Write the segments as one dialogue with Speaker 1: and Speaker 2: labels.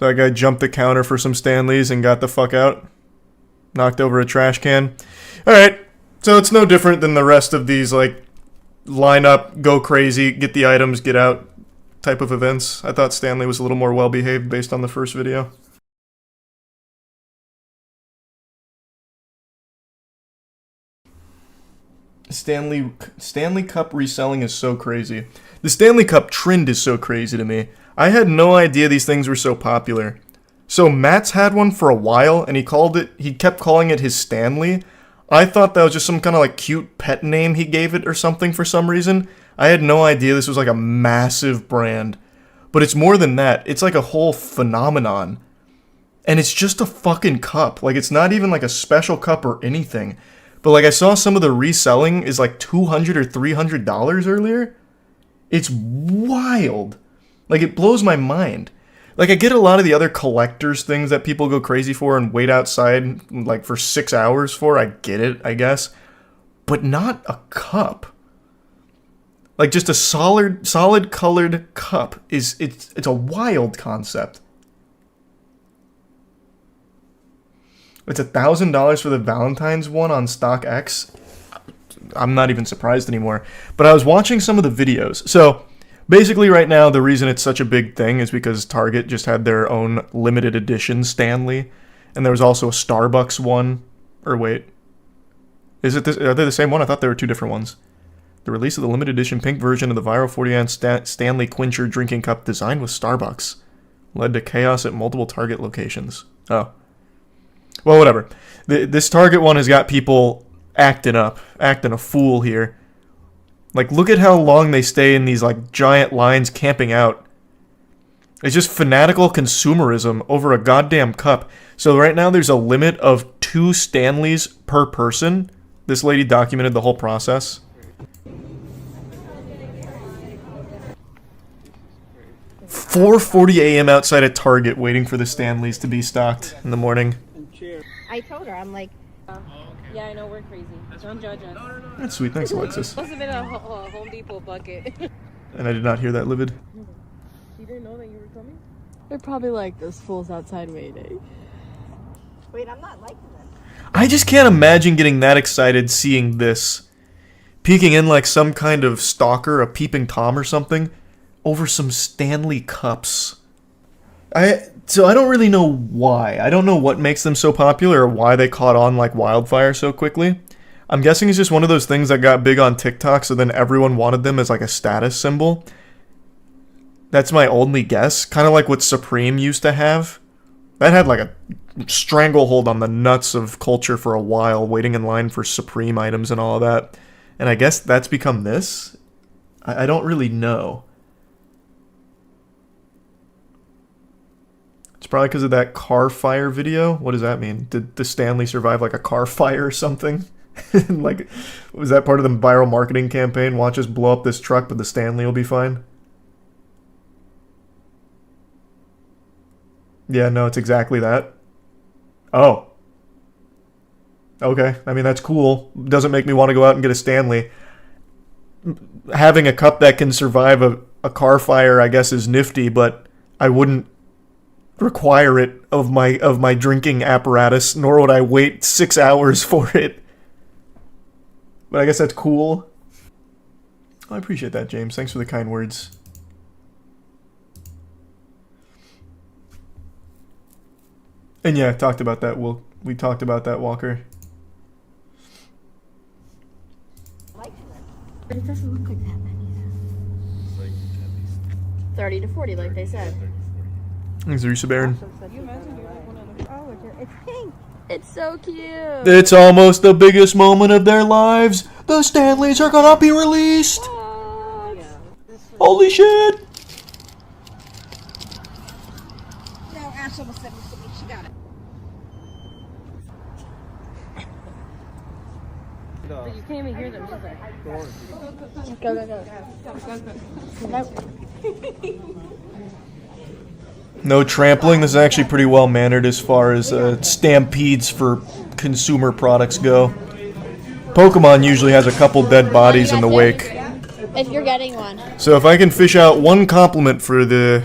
Speaker 1: So that guy jumped the counter for some Stanleys and got the fuck out. Knocked over a trash can. Alright, so it's no different than the rest of these, like, line up, go crazy, get the items, get out type of events. I thought Stanley was a little more well-behaved based on the first video. Stanley Cup reselling is so crazy. The Stanley Cup trend is so crazy to me. I had no idea these things were so popular. So Matt's had one for a while, and he kept calling it his Stanley. I thought that was just some kind of like cute pet name he gave it or something for some reason. I had no idea this was like a massive brand. But it's more than that. It's like a whole phenomenon. And it's just a fucking cup. Like, it's not even like a special cup or anything. But like, I saw some of the reselling is like $200 or $300 earlier. It's wild. Like, it blows my mind. Like, I get a lot of the other collectors things that people go crazy for and wait outside, like, for 6 hours for. I get it, I guess. But not a cup. Like, just a solid colored cup it's a wild concept. It's $1,000 for the Valentine's one on StockX. I'm not even surprised anymore. But I was watching some of the videos. So, basically right now, the reason it's such a big thing is because Target just had their own limited edition Stanley. And there was also a Starbucks one. Or wait. Are they the same one? I thought there were two different ones. The release of the limited edition pink version of the viral 40-ounce Stanley Quencher drinking cup designed with Starbucks led to chaos at multiple Target locations. Oh. Well, whatever. This Target one has got people acting up, acting a fool here. Like, look at how long they stay in these, like, giant lines camping out. It's just fanatical consumerism over a goddamn cup. So right now there's a limit of 2 Stanleys per person. This lady documented the whole process. 4:40 a.m. outside at Target waiting for the Stanleys to be stocked in the morning.
Speaker 2: I told her, I'm like,
Speaker 3: yeah, I know we're crazy. Don't judge us.
Speaker 1: That's sweet. Thanks, Alexis.
Speaker 3: Must have been a Home Depot bucket.
Speaker 1: And I did not hear that, Livid.
Speaker 3: You didn't know that you were coming?
Speaker 4: They're probably like, those fools outside waiting.
Speaker 2: wait, I'm not liking this.
Speaker 1: I just can't imagine getting that excited seeing this. Peeking in like some kind of stalker, a peeping Tom or something, over some Stanley cups. So I don't really know why. I don't know what makes them so popular or why they caught on like wildfire so quickly. I'm guessing it's just one of those things that got big on TikTok, so then everyone wanted them as like a status symbol. That's my only guess. Kind of like what Supreme used to have. That had like a stranglehold on the nuts of culture for a while, waiting in line for Supreme items and all of that. And I guess that's become this? I don't really know. It's probably because of that car fire video. What does that mean? Did the Stanley survive like a car fire or something? Like, was that part of the viral marketing campaign? Watch us blow up this truck, but the Stanley will be fine. Yeah, no, it's exactly that. Oh. Okay, I mean, that's cool. Doesn't make me want to go out and get a Stanley. Having a cup that can survive a car fire, I guess, is nifty, but I wouldn't require it of my drinking apparatus, nor would I wait 6 hours for it. But I guess that's cool. I appreciate that, James. Thanks for the kind words. And yeah, talked about that. We talked about that, Walker.
Speaker 2: But
Speaker 4: it doesn't look like that many. 30 to 40, like they said.
Speaker 1: Thanks, Risa Baron.
Speaker 2: oh, it's pink.
Speaker 4: It's so cute.
Speaker 1: It's almost the biggest moment of their lives. The Stanleys are gonna be released.
Speaker 4: What?
Speaker 1: Holy shit!
Speaker 2: No, Ash almost said it to me. She got it.
Speaker 3: But you can't even hear them music.
Speaker 4: Go.
Speaker 1: No trampling. This is actually pretty well mannered as far as stampedes for consumer products go. Pokemon usually has a couple dead bodies in the wake.
Speaker 4: If you're getting one.
Speaker 1: So if I can fish out one compliment for the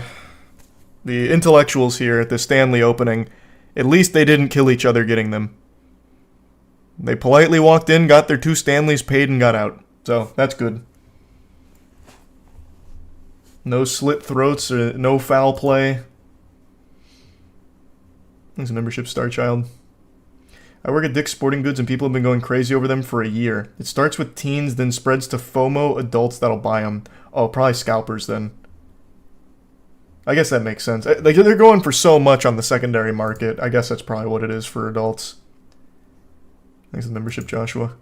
Speaker 1: The intellectuals here at the Stanley opening, at least they didn't kill each other getting them. They politely walked in, got their 2 Stanleys paid, and got out. So, that's good. No slit throats, or no foul play. Thanks, membership, Starchild. I work at Dick's Sporting Goods and people have been going crazy over them for a year. It starts with teens, then spreads to FOMO adults that'll buy them. Oh, probably scalpers then. I guess that makes sense. Like, they're going for so much on the secondary market. I guess that's probably what it is for adults. Thanks for the membership, Joshua.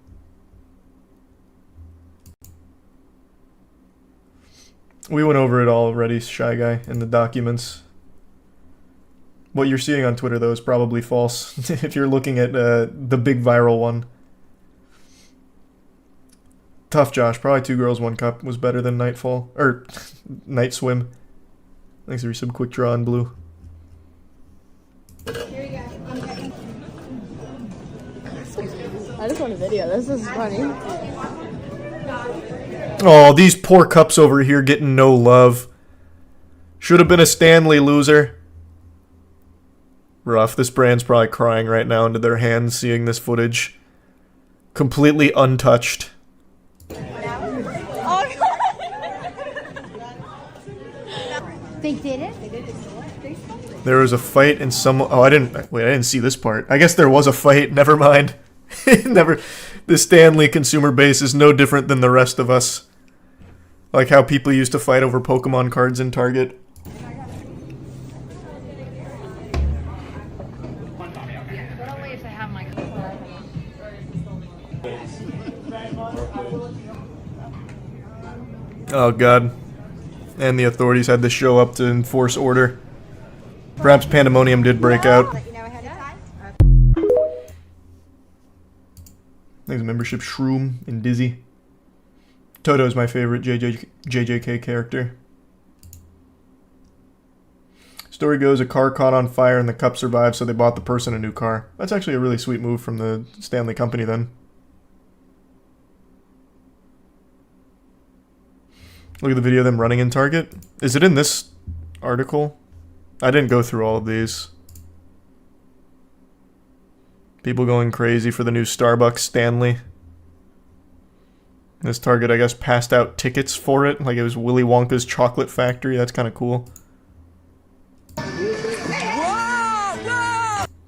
Speaker 1: We went over it all already, Shy Guy, in the documents. What you're seeing on Twitter, though, is probably false. If you're looking at the big viral one. Tough, Josh. Probably 2 Girls, 1 Cup was better than Nightfall. Or, Night Swim. Thanks for some quick draw in blue.
Speaker 3: I just want a video. This is funny.
Speaker 1: Oh, these poor cups over here getting no love. Should have been a Stanley loser. Rough. This brand's probably crying right now into their hands seeing this footage. Completely untouched.
Speaker 2: They did it?
Speaker 1: There was a fight and some... Oh, I didn't see this part. I guess there was a fight. Never mind. Never... The Stanley consumer base is no different than the rest of us. Like how people used to fight over Pokemon cards in Target. Oh god. And the authorities had to show up to enforce order. Perhaps pandemonium did break out.
Speaker 2: Let you know ahead of time.
Speaker 1: Thanks, membership Shroom and Dizzy. Toto's my favorite JJK character. Story goes, a car caught on fire and the cup survived, so they bought the person a new car. That's actually a really sweet move from the Stanley company then. Look at the video of them running in Target. Is it in this article? I didn't go through all of these. People going crazy for the new Starbucks Stanley. This Target, I guess, passed out tickets for it. Like it was Willy Wonka's chocolate factory. That's kind of cool.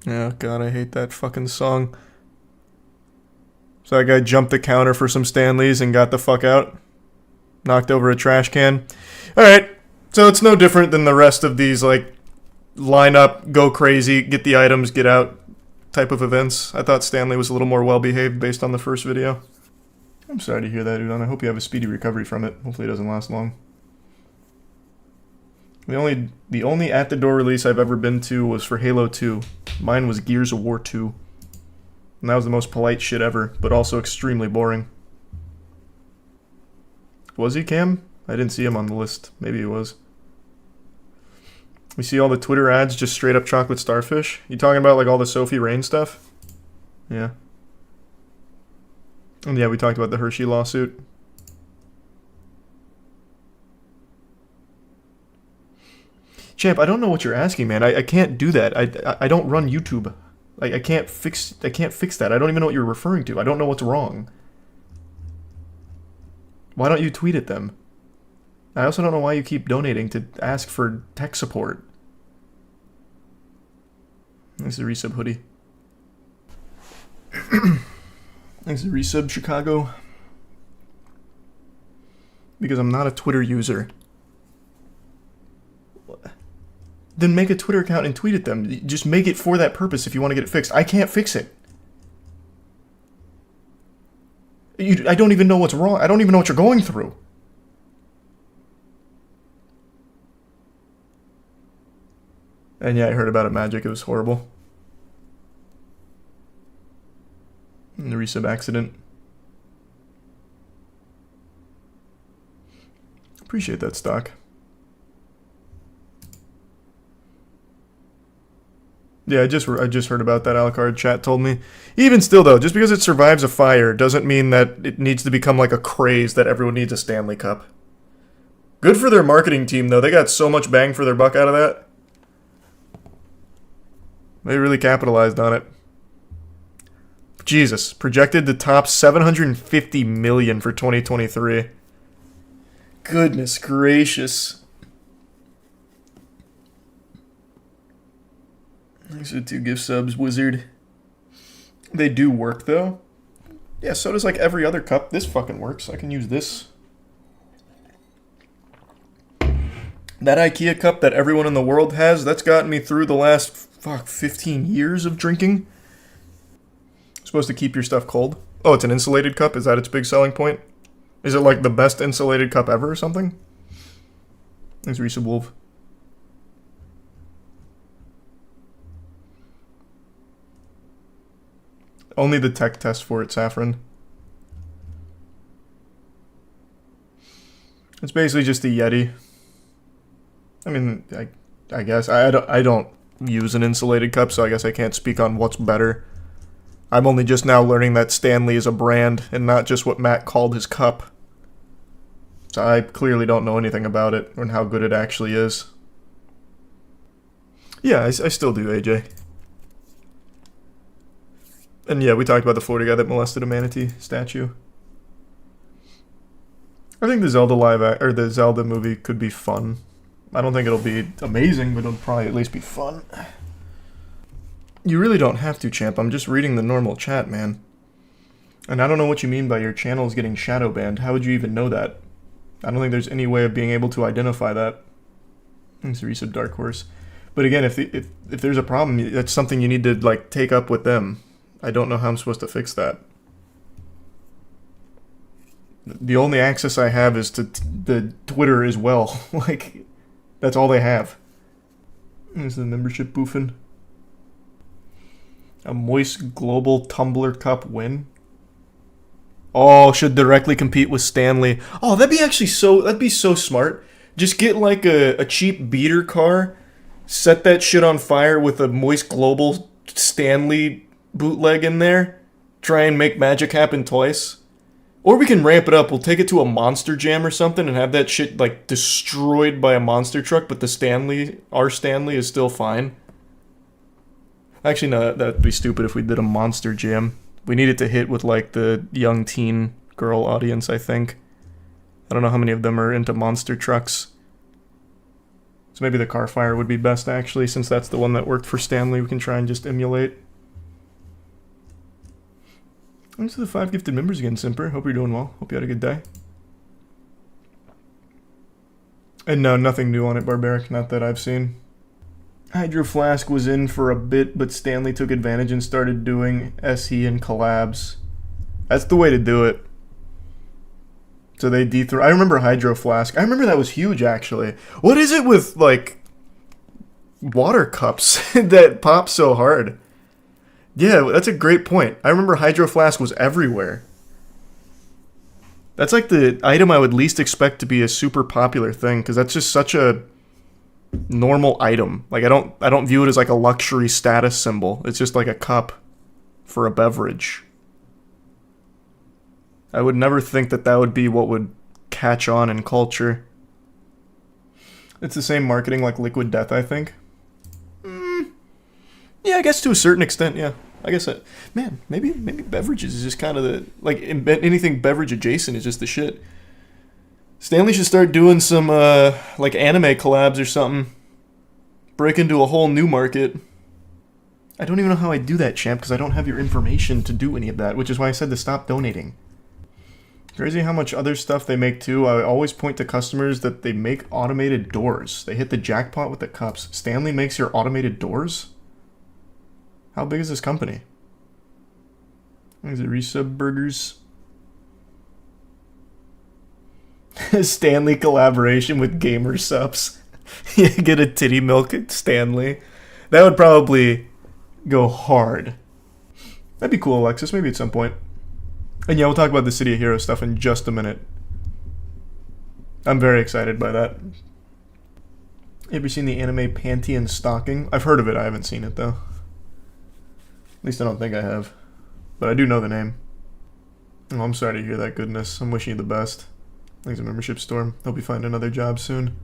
Speaker 1: Oh god, I hate that fucking song. So that guy jumped the counter for some Stanleys and got the fuck out. Knocked over a trash can. Alright, so it's no different than the rest of these, like, line up, go crazy, get the items, get out type of events. I thought Stanley was a little more well-behaved based on the first video. I'm sorry to hear that, Udon. I hope you have a speedy recovery from it. Hopefully it doesn't last long. The only at-the-door release I've ever been to was for Halo 2. Mine was Gears of War 2. And that was the most polite shit ever, but also extremely boring. Was he, Cam? I didn't see him on the list. Maybe he was. We see all the Twitter ads, just straight up chocolate starfish. You talking about like all the Sophie Rain stuff? Yeah. And yeah, we talked about the Hershey lawsuit. Champ, I don't know what you're asking, man. I can't do that. I don't run YouTube. I can't fix that. I don't even know what you're referring to. I don't know what's wrong. Why don't you tweet at them? I also don't know why you keep donating to ask for tech support. Thanks to resub hoodie. Thanks to resub Chicago. Because I'm not a Twitter user. Then make a Twitter account and tweet at them. Just make it for that purpose if you want to get it fixed. I can't fix it. I don't even know what's wrong. I don't even know what you're going through. And yeah, I heard about it, Magic. It was horrible. And the resub accident. Appreciate that, stock. Yeah, I just heard about that. Alucard chat told me. Even still, though, just because it survives a fire doesn't mean that it needs to become like a craze that everyone needs a Stanley Cup. Good for their marketing team, though. They got so much bang for their buck out of that. They really capitalized on it. Jesus, projected to top 750 million for 2023. Goodness gracious. These are 2 gift subs, Wizard. They do work, though. Yeah, so does like every other cup. This fucking works. I can use this. That IKEA cup that everyone in the world has, that's gotten me through the last, 15 years of drinking. It's supposed to keep your stuff cold. Oh, it's an insulated cup? Is that its big selling point? Is it like the best insulated cup ever or something? Thanks, Risa Wolf. Only the tech test for it, Saffron. It's basically just a Yeti. I mean, I guess. I don't use an insulated cup, so I guess I can't speak on what's better. I'm only just now learning that Stanley is a brand and not just what Matt called his cup. So I clearly don't know anything about it and how good it actually is. Yeah, I still do, AJ. And yeah, we talked about the Florida guy that molested a manatee statue. I think the the Zelda movie could be fun. I don't think it'll be amazing, but it'll probably at least be fun. You really don't have to, champ. I'm just reading the normal chat, man. And I don't know what you mean by your channel's getting shadow banned. How would you even know that? I don't think there's any way of being able to identify that. Thanks, Risa Dark Horse. But again, if there's a problem, that's something you need to like take up with them. I don't know how I'm supposed to fix that. The only access I have is to the Twitter as well. Like, that's all they have. There's the membership boofing. A Moist Global Tumbler Cup win. Oh, should directly compete with Stanley. Oh, that'd be so smart. Just get like a cheap beater car, set that shit on fire with a Moist Global Stanley bootleg in there, try and make magic happen twice. Or we can ramp it up. We'll take it to a monster jam or something and have that shit like destroyed by a monster truck, but our Stanley is still fine. Actually, no, that'd be stupid if we did a monster jam. We need it to hit with like the young teen girl audience, I think. I don't know how many of them are into monster trucks. So maybe the Carfire would be best actually, since that's the one that worked for Stanley. We can try and just emulate. Thanks for the 5 gifted members again, Simper. Hope you're doing well. Hope you had a good day. And no, nothing new on it, Barbaric. Not that I've seen. Hydro Flask was in for a bit, but Stanley took advantage and started doing SE and collabs. That's the way to do it. So they dethroned. I remember Hydro Flask. I remember that was huge, actually. What is it with, like, water cups that pop so hard? Yeah, that's a great point. I remember Hydro Flask was everywhere. That's like the item I would least expect to be a super popular thing, because that's just such a normal item. Like I don't view it as like a luxury status symbol. It's just like a cup for a beverage. I would never think that would be what would catch on in culture. It's the same marketing like Liquid Death, I think. Yeah, I guess to a certain extent, yeah. I guess man, maybe beverages is just kind of the like anything beverage adjacent is just the shit. Stanley should start doing some like anime collabs or something. Break into a whole new market. I don't even know how I do that, champ, because I don't have your information to do any of that, which is why I said to stop donating. Crazy how much other stuff they make too. I always point to customers that they make automated doors. They hit the jackpot with the cups. Stanley makes your automated doors? How big is this company? Is it Resub Burgers? Stanley collaboration with Gamer Subs. You get a titty milk at Stanley. That would probably go hard. That'd be cool, Alexis. Maybe at some point. And yeah, we'll talk about the City of Heroes stuff in just a minute. I'm very excited by that. You ever seen the anime Pantheon Stalking? I've heard of it. I haven't seen it, though. At least I don't think I have. But I do know the name. Oh, I'm sorry to hear that, goodness. I'm wishing you the best. Thanks, a membership Storm. Hope you find another job soon.